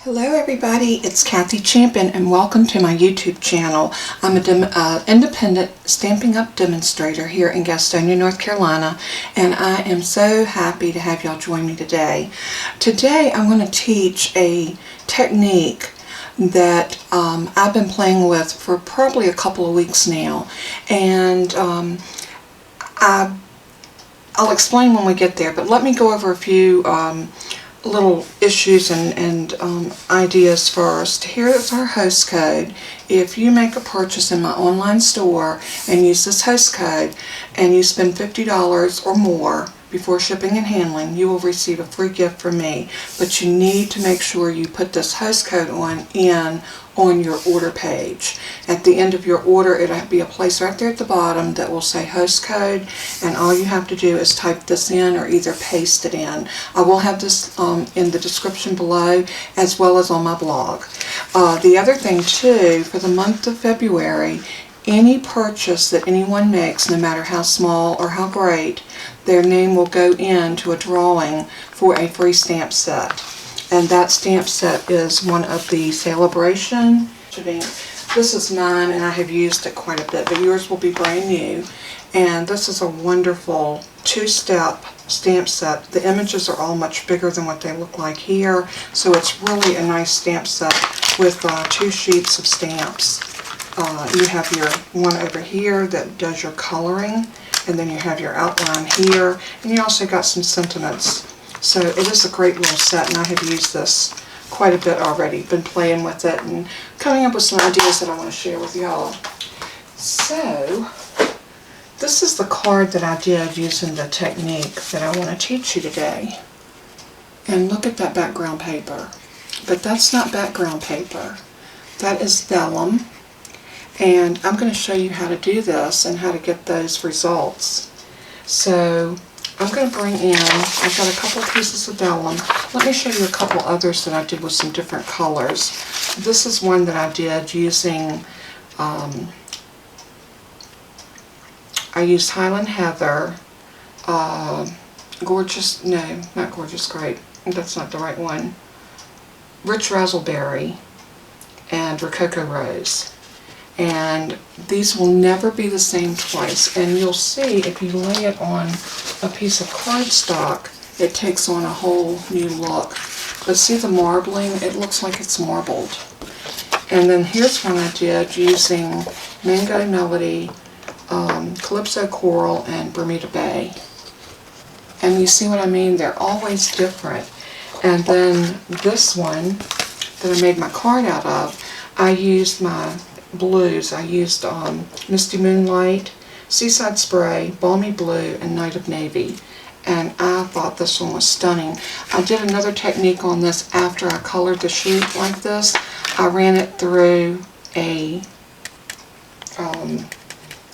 Hello everybody, it's Kathy Champion and welcome to my YouTube channel. I'm an independent Stampin' Up demonstrator here in Gastonia, North Carolina, and I am so happy to have y'all join me today. Today I'm going to teach a technique that I've been playing with for probably a couple of weeks now, and I'll explain when we get there, but let me go over a few little issues and ideas first. Here is our host code. If you make a purchase in my online store and use this host code and you spend $50 or more before shipping and handling, you will receive a free gift from me. But you need to make sure you put this host code on your order page. At the end of your order, it'll be a place right there at the bottom that will say host code, and all you have to do is type this in or either paste it in. I will have this in the description below as well as on my blog. The other thing too, for the month of February, any purchase that anyone makes, no matter how small or how great, their name will go into a drawing for a free stamp set. And that stamp set is one of the Celebration. This is mine and I have used it quite a bit, but yours will be brand new. And this is a wonderful two-step stamp set. The images are all much bigger than what they look like here, so it's really a nice stamp set with two sheets of stamps. You have your one over here that does your coloring, and then you have your outline here, and you also got some sentiments. So it is a great little set, and I have used this quite a bit already. Been playing with it and coming up with some ideas that I want to share with y'all. So this is the card that I did using the technique that I want to teach you today. And look at that background paper. But that's not background paper. That is vellum. And I'm going to show you how to do this and how to get those results. So I'm going to bring in, I've got a couple pieces of vellum. Let me show you a couple others that I did with some different colors. This is one that I did using, I used Highland Heather, Gorgeous, no, not Gorgeous Grape, that's not the right one, Rich Razzleberry, and Rococo Rose. And these will never be the same twice, and you'll see if you lay it on a piece of cardstock, it takes on a whole new look. But see the marbling? It looks like it's marbled. And then here's one I did using Mango Melody, Calypso Coral, and Bermuda Bay. And you see what I mean? They're always different. And then this one that I made my card out of, I used my blues. I used Misty Moonlight, Seaside Spray, Balmy Blue, and Night of Navy. And I thought this one was stunning. I did another technique on this after I colored the sheet like this. I ran it through a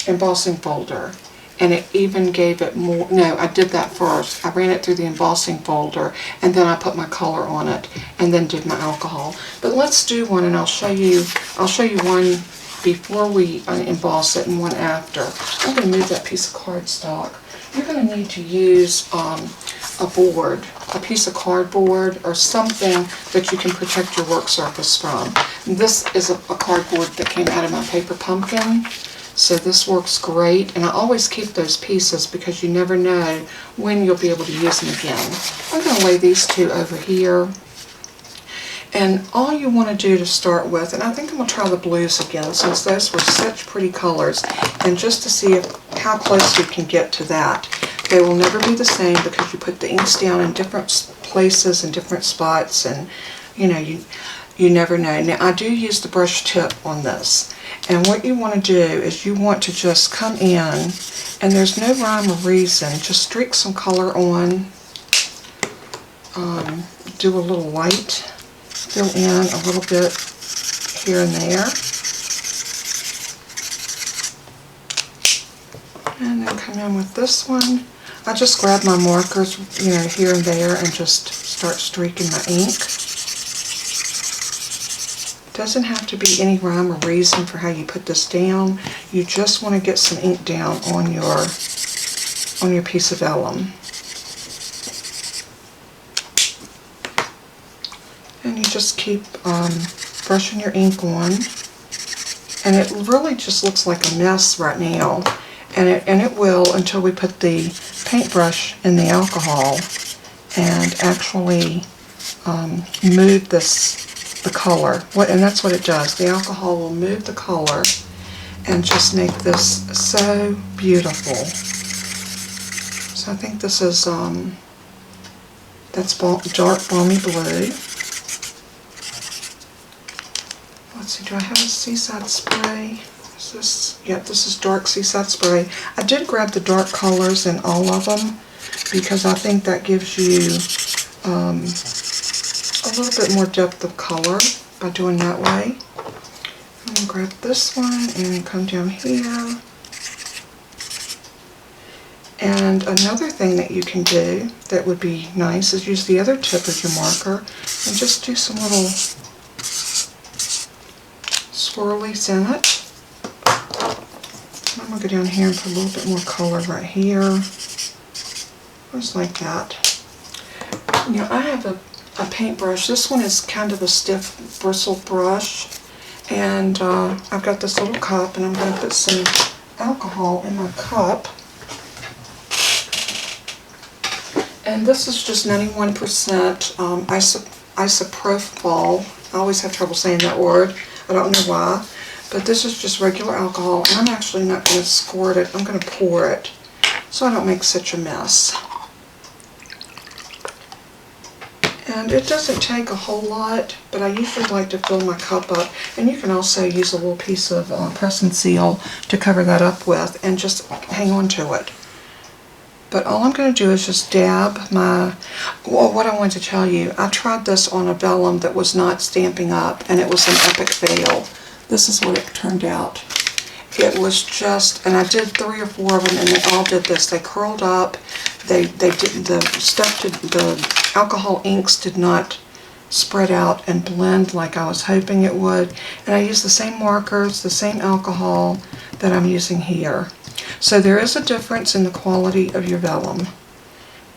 embossing folder. And it even gave it more, no, I did that first. I ran it through the embossing folder, and then I put my color on it, and then did my alcohol. But let's do one, and I'll show you one before we emboss it and one after. I'm going to move that piece of cardstock. You're going to need to use a board, a piece of cardboard, or something that you can protect your work surface from. And this is a cardboard that came out of my paper pumpkin. So this works great, and I always keep those pieces because you never know when you'll be able to use them again. I'm going to lay these two over here, and all you want to do to start with, and I think I'm going to try the blues again since those were such pretty colors, and just to see how close we can get to that. They will never be the same because you put the inks down in different places and different spots, and you know, you never know. Now I do use the brush tip on this. And what you want to do is you want to just come in, and there's no rhyme or reason, just streak some color on, do a little white, fill in a little bit here and there, and then come in with this one. I just grab my markers, you know, here and there, and just start streaking my ink. Doesn't have to be any rhyme or reason for how you put this down. You just want to get some ink down on your piece of vellum. And you just keep brushing your ink on. And it really just looks like a mess right now. And it will until we put the paintbrush in the alcohol and actually move the color. And that's what it does. The alcohol will move the color and just make this so beautiful. So I think this is, that's dark balmy blue. Let's see, do I have a seaside spray? Is this, yep, this is dark seaside spray. I did grab the dark colors in all of them because I think that gives you a little bit more depth of color by doing that way. I'm going to grab this one and come down here. And another thing that you can do that would be nice is use the other tip of your marker and just do some little swirlies in it. I'm going to go down here and put a little bit more color right here. Just like that. Now I have a paintbrush. This one is kind of a stiff bristle brush. And I've got this little cup and I'm going to put some alcohol in my cup. And this is just 91% isopropyl. I always have trouble saying that word. I don't know why. But this is just regular alcohol. And I'm actually not going to squirt it. I'm going to pour it so I don't make such a mess. And it doesn't take a whole lot, but I usually like to fill my cup up. And you can also use a little piece of press and seal to cover that up with and just hang on to it. But all I'm going to do is just dab my, well, what I wanted to tell you, I tried this on a vellum that was not Stampin' Up, and it was an epic fail. This is what it turned out. It was just, and I did 3 or 4 of them, and they all did this. They curled up. They didn't, the alcohol inks did not spread out and blend like I was hoping it would. And I used the same markers, the same alcohol that I'm using here. So there is a difference in the quality of your vellum.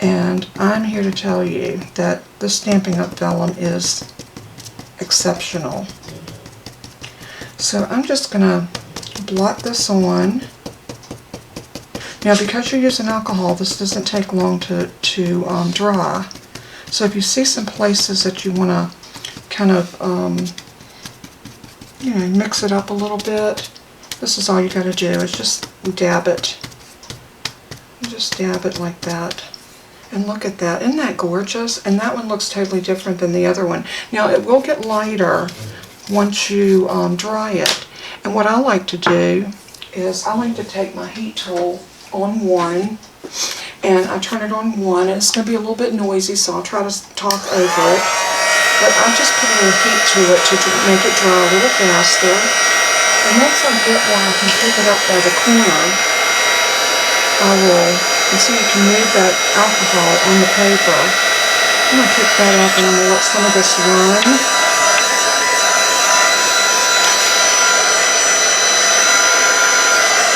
And I'm here to tell you that the Stampin' Up! Vellum is exceptional. So I'm just going to blot this on. Now because you're using alcohol, this doesn't take long to dry. So if you see some places that you want to kind of, mix it up a little bit, this is all you got to do is just dab it. You just dab it like that. And look at that. Isn't that gorgeous? And that one looks totally different than the other one. Now it will get lighter once you dry it. And what I like to do is I like to take my heat tool on one and I turn it on 1, and it's going to be a little bit noisy, so I'll try to talk over it. But I just put a little heat to it to make it dry a little faster. And once I get one, I can pick it up by the corner. I will, and so you can move that alcohol on the paper. I'm going to pick that up and I'm going to let some of this run.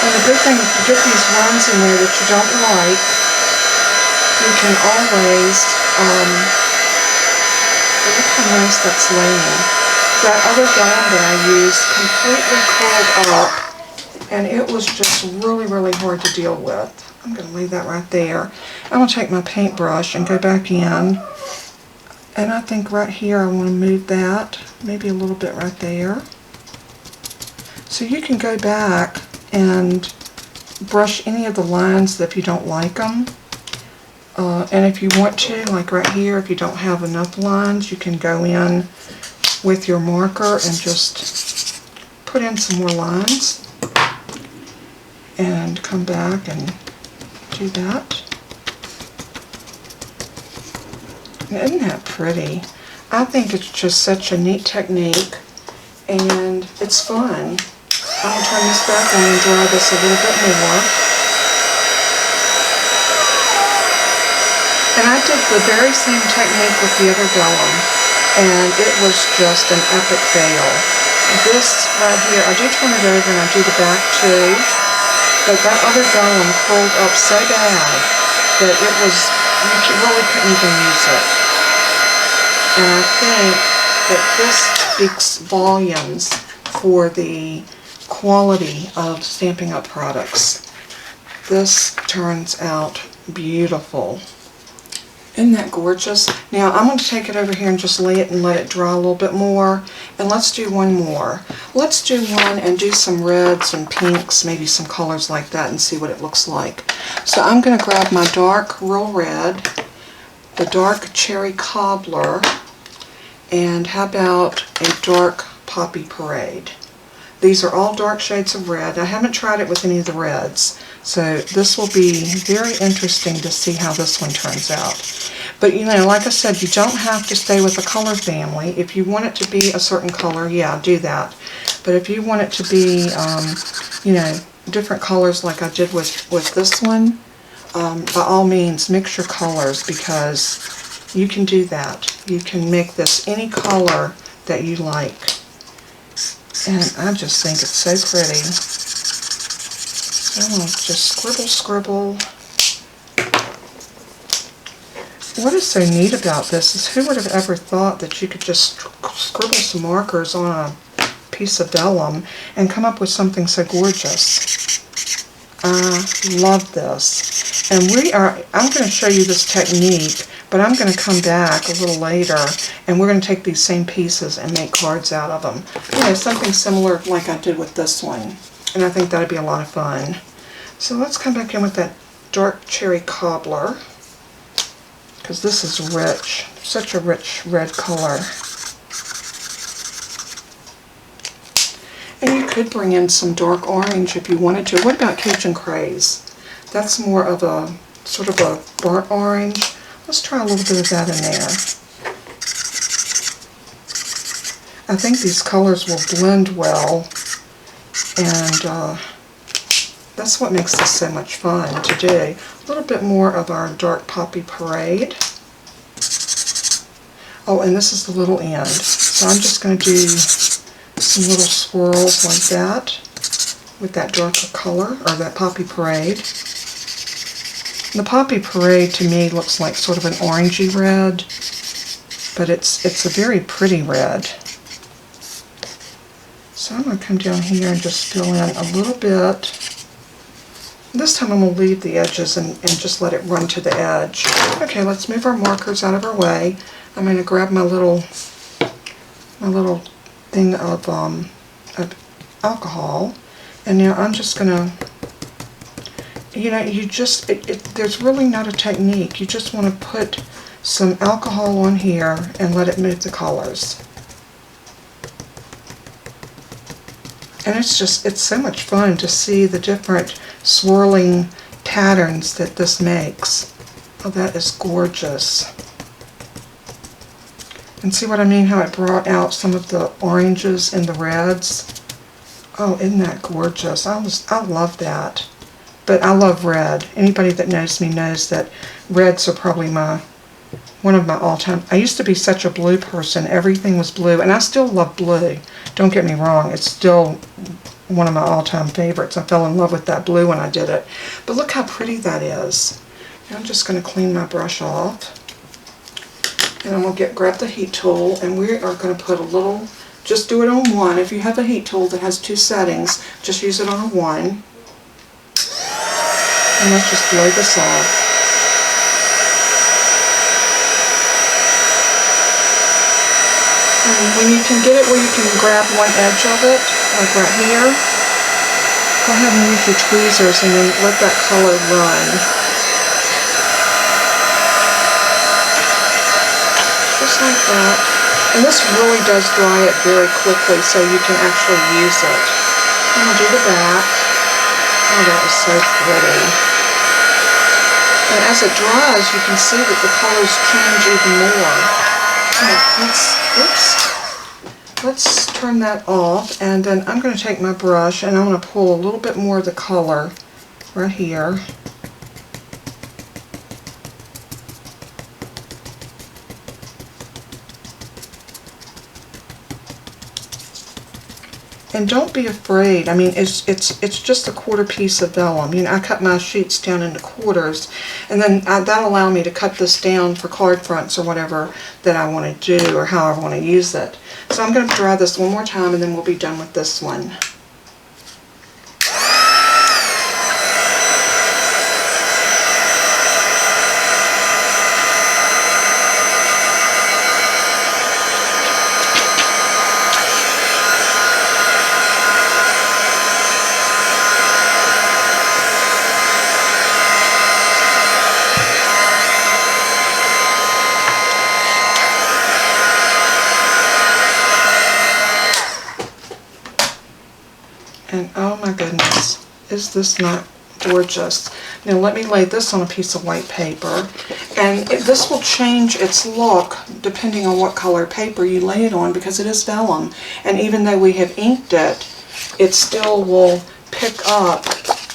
And the good thing, if you get these runs in there that you don't like, you can always, look how nice that's laying. That other vellum that I used completely curled up, and it was just really, really hard to deal with. I'm going to leave that right there. I'm going to take my paintbrush and go back in, and I think right here I want to move that, maybe a little bit right there. So you can go back and brush any of the lines if you don't like them. And if you want to, like right here, if you don't have enough lines, you can go in with your marker and just put in some more lines and come back and do that. And isn't that pretty? I think it's just such a neat technique and it's fun. I'm going to turn this back on and dry this a little bit more. And I did the very same technique with the other vellum, and it was just an epic fail. This right here, I do turn it over and I do the back too, but that other vellum curled up so bad that it was, you really couldn't even use it. And I think that this speaks volumes for the quality of Stampin' Up! Products. This turns out beautiful. Isn't that gorgeous? Now I'm going to take it over here and just lay it and let it dry a little bit more. And let's do one more. Let's do one and do some reds and pinks, maybe some colors like that, and see what it looks like. So I'm going to grab my dark Real Red, the dark Cherry Cobbler, and how about a dark Poppy Parade. These are all dark shades of red. I haven't tried it with any of the reds, so this will be very interesting to see how this one turns out. But you know, like I said, you don't have to stay with the color family. If you want it to be a certain color, yeah, do that. But if you want it to be, you know, different colors like I did with this one, by all means, mix your colors, because you can do that. You can make this any color that you like. And I just think it's so pretty. So I'm going to just scribble. What is so neat about this is who would have ever thought that you could just scribble some markers on a piece of vellum and come up with something so gorgeous. I love this. And I'm going to show you this technique, but I'm going to come back a little later and we're going to take these same pieces and make cards out of them. You know, something similar like I did with this one. And I think that'd be a lot of fun. So let's come back in with that dark Cherry Cobbler, because this is rich, such a rich red color. And you could bring in some dark orange if you wanted to. What about Cajun Craze? That's more of a sort of a burnt orange. Let's try a little bit of that in there. I think these colors will blend well, and that's what makes this so much fun to do. A little bit more of our dark Poppy Parade. Oh, and this is the little end. So I'm just going to do some little swirls like that with that darker color, or that Poppy Parade. The Poppy Parade to me looks like sort of an orangey red, but it's a very pretty red. So I'm going to come down here and just fill in a little bit. This time I'm going to leave the edges and just let it run to the edge. Okay, let's move our markers out of our way. I'm going to grab my little thing of alcohol, and now I'm just going to, you know, there's really not a technique. You just want to put some alcohol on here and let it move the colors. And it's so much fun to see the different swirling patterns that this makes. Oh, that is gorgeous. And see what I mean, how it brought out some of the oranges and the reds? Oh, isn't that gorgeous? I love that. But I love red. Anybody that knows me knows that reds are probably one of my all-time. I used to be such a blue person. Everything was blue, and I still love blue. Don't get me wrong, it's still one of my all-time favorites. I fell in love with that blue when I did it. But look how pretty that is. Now I'm just going to clean my brush off. And I'm going to grab the heat tool, and we are going to put a little, just do it on 1. If you have a heat tool that has 2 settings, just use it on a 1. And let's just blow this off. And when you can get it where you can grab one edge of it, like right here, go ahead and use your tweezers and then let that color run. Just like that. And this really does dry it very quickly so you can actually use it. I'm going to do the back. Oh, that is so pretty. And as it dries, you can see that the colors change even more. Let's turn that off, and then I'm going to take my brush and I'm going to pull a little bit more of the color right here. And don't be afraid. I mean, it's just a quarter piece of vellum. You know, I cut my sheets down into quarters, and then that'll allow me to cut this down for card fronts or whatever that I want to do, or however I want to use it. So I'm going to dry this one more time, and then we'll be done with this one. And oh my goodness, is this not gorgeous? Now let me lay this on a piece of white paper, and this will change its look depending on what color paper you lay it on, because it is vellum, and even though we have inked it, it still will pick up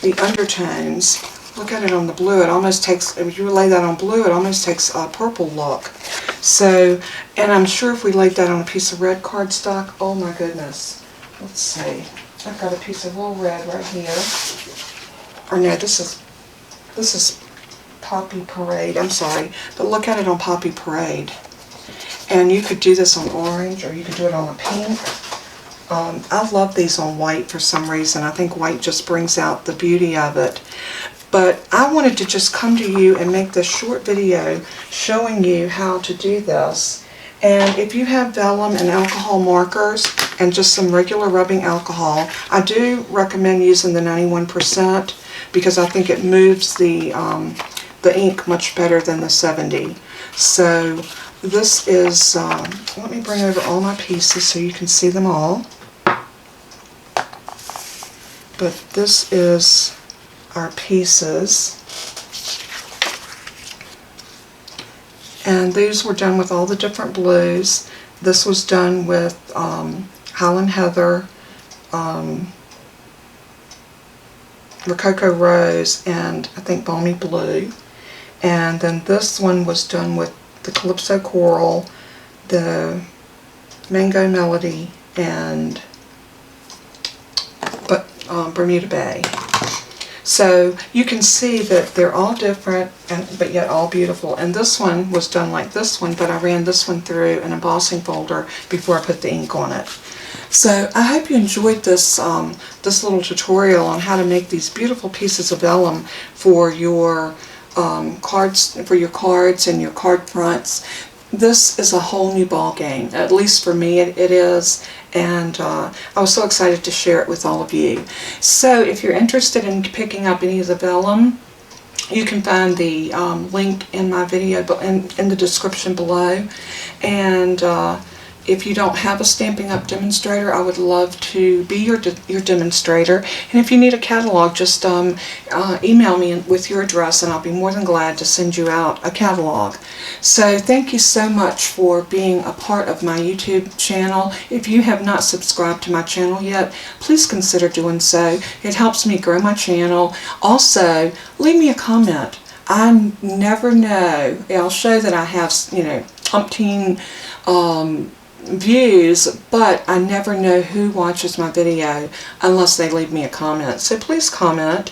the undertones. Look at it on the blue. It almost takes, if you lay that on blue, it almost takes a purple look. So, and I'm sure if we laid that on a piece of red cardstock, oh my goodness. Let's see. I've got a piece of real red right here. Or no, this is Poppy Parade. I'm sorry, but look at it on Poppy Parade. And you could do this on orange, or you could do it on a pink. I love these on white for some reason. I think white just brings out the beauty of it. But I wanted to just come to you and make this short video showing you how to do this. And if you have vellum and alcohol markers and just some regular rubbing alcohol, I do recommend using the 91% because I think it moves the ink much better than the 70. So this is, let me bring over all my pieces so you can see them all. But this is our pieces. And these were done with all the different blues. This was done with Highland Heather, Rococo Rose, and I think Balmy Blue. And then this one was done with the Calypso Coral, the Mango Melody, and Bermuda Bay. So you can see that they're all different, but yet all beautiful. And this one was done like this one, but I ran this one through an embossing folder before I put the ink on it. So I hope you enjoyed this this little tutorial on how to make these beautiful pieces of vellum for your cards and your card fronts. This is a whole new ball game. At least for me it is, and I was so excited to share it with all of you. So if you're interested in picking up any of the vellum, you can find the link in my video, but in the description below. And if you don't have a Stampin' Up! Demonstrator, I would love to be your demonstrator. And if you need a catalog, just email me with your address, and I'll be more than glad to send you out a catalog. So thank you so much for being a part of my YouTube channel. If you have not subscribed to my channel yet, please consider doing so. It helps me grow my channel. Also, leave me a comment. I never know. I'll show that I have, you know, umpteen views, but I never know who watches my video unless they leave me a comment. So please comment,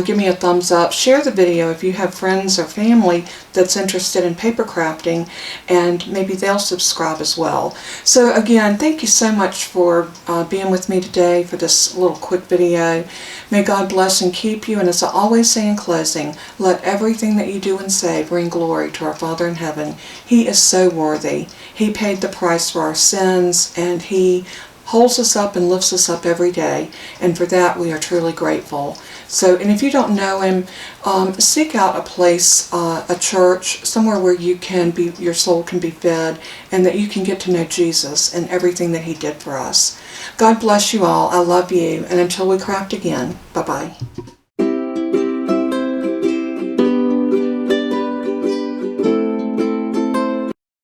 give me a thumbs up, share the video if you have friends or family that's interested in paper crafting, and maybe they'll subscribe as well. So again, thank you so much for being with me today for this little quick video. May God bless and keep you, and as I always say in closing, let everything that you do and say bring glory to our Father in heaven. He is so worthy. He paid the price for our sins, and He holds us up and lifts us up every day, and for that we are truly grateful. So, and if you don't know Him, seek out a place, a church, somewhere where you can be, your soul can be fed, and that you can get to know Jesus and everything that He did for us. God bless you all. I love you, and until we craft again, bye-bye.